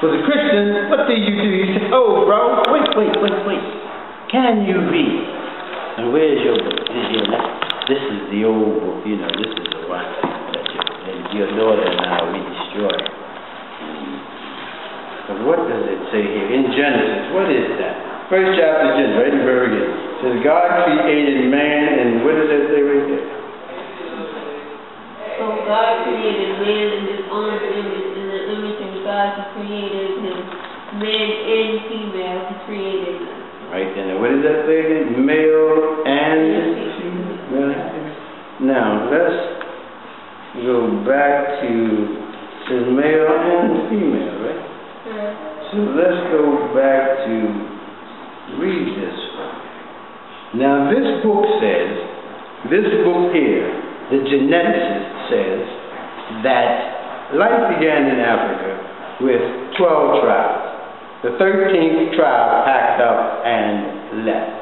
For the Christian, what do? You say, oh, bro, wait. Can you read? And where's your book? This is the old book, you know, this is the one that your daughter now we destroy. But what does it say here? In Genesis, what is that? First chapter of Genesis, right in the very beginning. It says, God created man, and what does that say right there? So God created man in his own image. In the image of God he created him. Man and female he created them. Right then, what does that say again? Male and female. Now, let's go back to, it says male and female, right? So let's go back to read this one. Now this book says, this book here, the geneticist says that life began in Africa with 12 tribes. The 13th tribe packed up and left,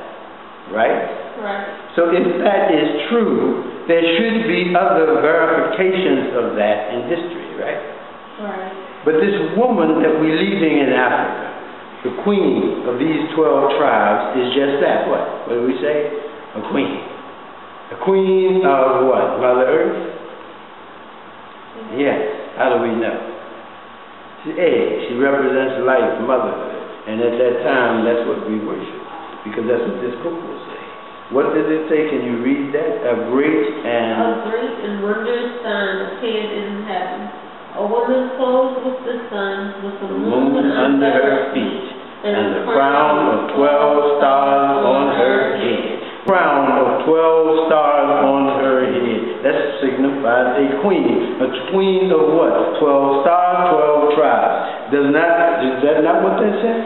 right? Right. So if that is true, there should be other verifications of that in history, right? Right. But this woman that we're leaving in Africa, the queen of these 12 tribes, is just that. What? What do we say? A queen. A queen of what? Mother Earth? Yes. How do we know? She's egg. She represents life, motherhood. And at that time, that's what we worship. Because that's what this book will say. What does it say? Can you read that? A great and wondrous sign appeared in heaven. A woman clothed with the sun, with the moon under her feet, and the crown of 12 stars on her head. Crown of 12 stars on her head. That signifies a queen. A queen of what? 12 stars, 12 tribes. Is that not what that says?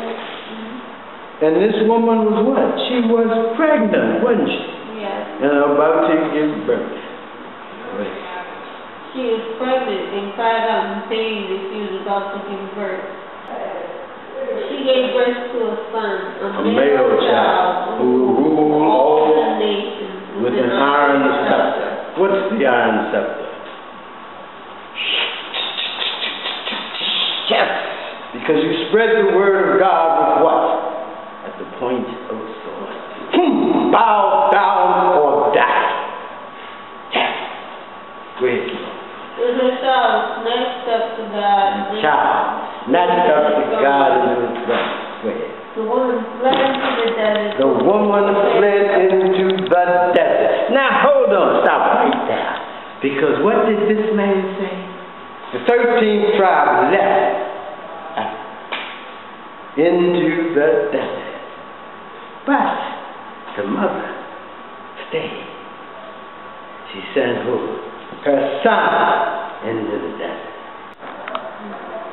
And this woman was what? She was pregnant, wasn't she? Yes. And about to give birth. She was pregnant and cried out in pain that she was about to give birth. She gave birth to a son, a male child, who will rule all the nations with an iron scepter. What's the iron scepter? Yes. Because you spread the word of God with what? At the point of the sword. Bow down or die. Yes. Go ahead. And her child snatched up to God. Snatched up to God and his breast. Go ahead. The woman fled into the desert. The woman fled into the desert. Now hold on, stop right there. Because what did this man say? The 13th tribe left into the desert. But the mother stayed. She sent her son into the desert.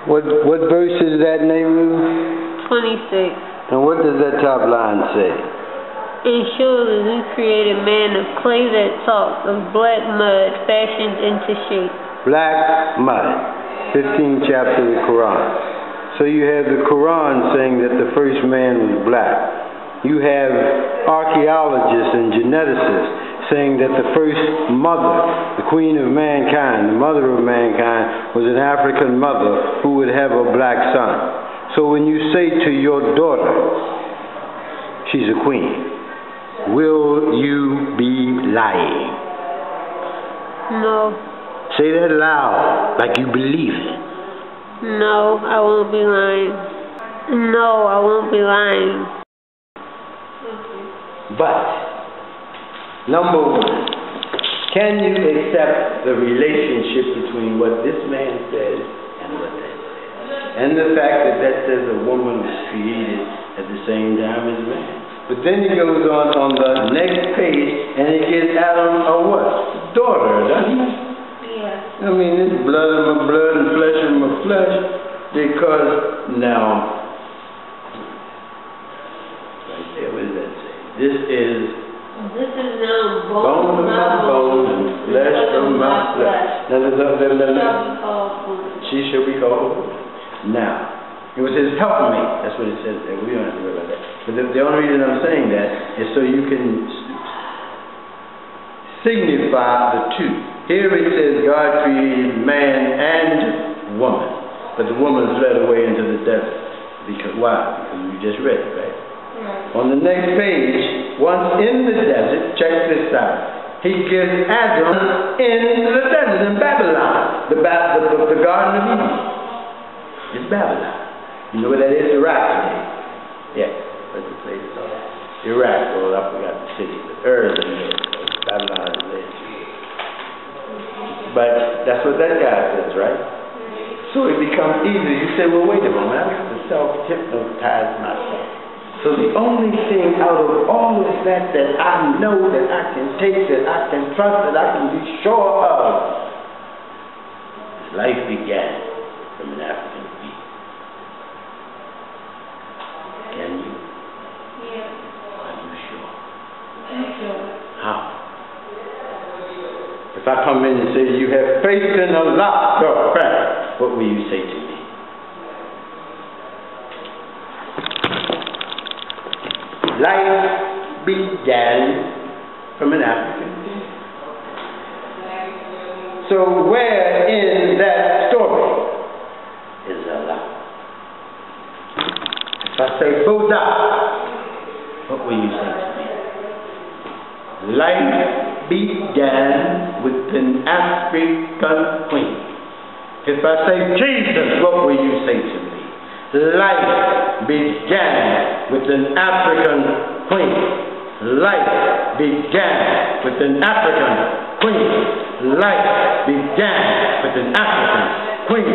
What verse is that, Nehru? 26. And what does that top line say? And surely we created man of clay that talked, of black mud fashioned into shape. Black mud. 15th chapter of the Quran. So you have the Quran saying that the first man was black. You have archaeologists and geneticists saying that the first mother, the queen of mankind, the mother of mankind, was an African mother who would have a black son. So when you say to your daughter, she's a queen, will you be lying? No. Say that loud, like you believe it. No, I won't be lying. No, I won't be lying. But number one, can you accept the relationship between what this man says and what that says? And the fact that that says a woman was created at the same time as man. But then he goes on the next page and he gives Adam a what? Daughter, doesn't he? Yeah. I mean, it's blood of my blood and flesh of my flesh. Because now, right there, what does that say? This is now bone of my bone and flesh of my flesh. She shall be called woman. Now, it was his helpmate. That's what it says there. We don't have to worry about that. But the only reason I'm saying that is so you can signify the two. Here it says God created man and woman. But the woman fled away into the desert. Because why? Because we just read it, right? On the next page, once in the desert, check this out. He gives Adam in the desert in Babylon, the Garden of Eden. It's Babylon. You know where that is? Iraq today. Yeah, what's the place called? Iraq. Well, I forgot the city, but Babylon is there. But that's what that guy says, right? So it becomes easy. You say, well, wait a moment, I have to self-hypnotize myself. So the only thing out of all of that I know, that I can take, that I can trust, that I can be sure of, life began from an African feet. Can you? Yeah. Are you sure? I'm sure. How? If I come in and say, you have faith in Allah, girlfriend, what will you say to me? Life began from an African feet. So where in that story is Allah? If I say Buddha, what will you say to me? Life began with an African queen. If I say Jesus, what will you say to me? Life began with an African queen. Life began with an African queen. Life began with an African queen.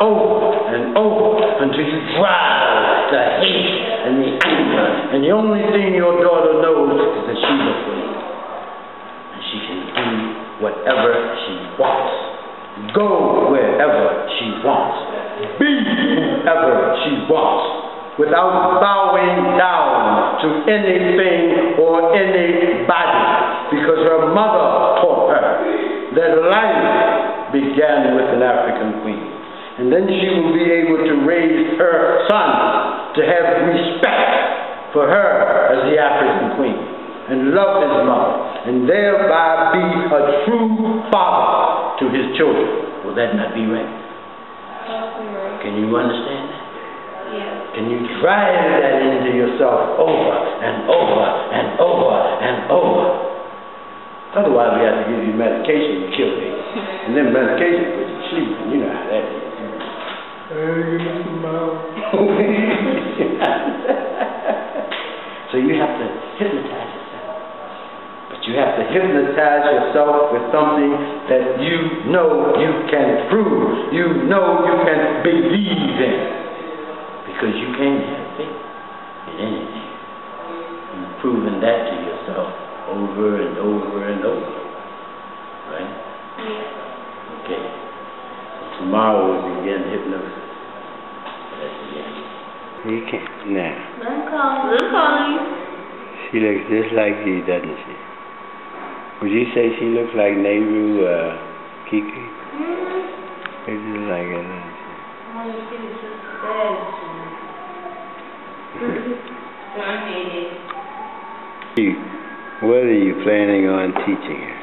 Over and over until you drive the hate and the anger. And the only thing your daughter knows is that she's a queen. And she can do whatever she wants. Go wherever she wants. Be whoever she wants. Without bowing down to anything or anybody. Because her mother taught her that life began with an African queen. And then she will be able to raise her son to have respect for her as the African queen. And love his mother. And thereby be a true father to his children. Will that not be right? Can you understand that? Yeah. Can you drive that into yourself over and over and over and over? Otherwise we have to give you medication to kill it. And then medication puts you to sleep. And you know how that is. So you have to hypnotize yourself. But you have to hypnotize yourself with something that you know you can prove. You know you can believe in. Because you can't have faith in anything. You've proven that to yourself over and over and over. Right? Yeah. Okay. So tomorrow we'll begin hypnosis. That's the end. You can't. Now. I'm calling you. She looks just like you, doesn't she? Would you say she looks like Nehru, Kiki? Mm-hmm. It's just like her, doesn't she? I want to see the sister bad. What are you planning on teaching her?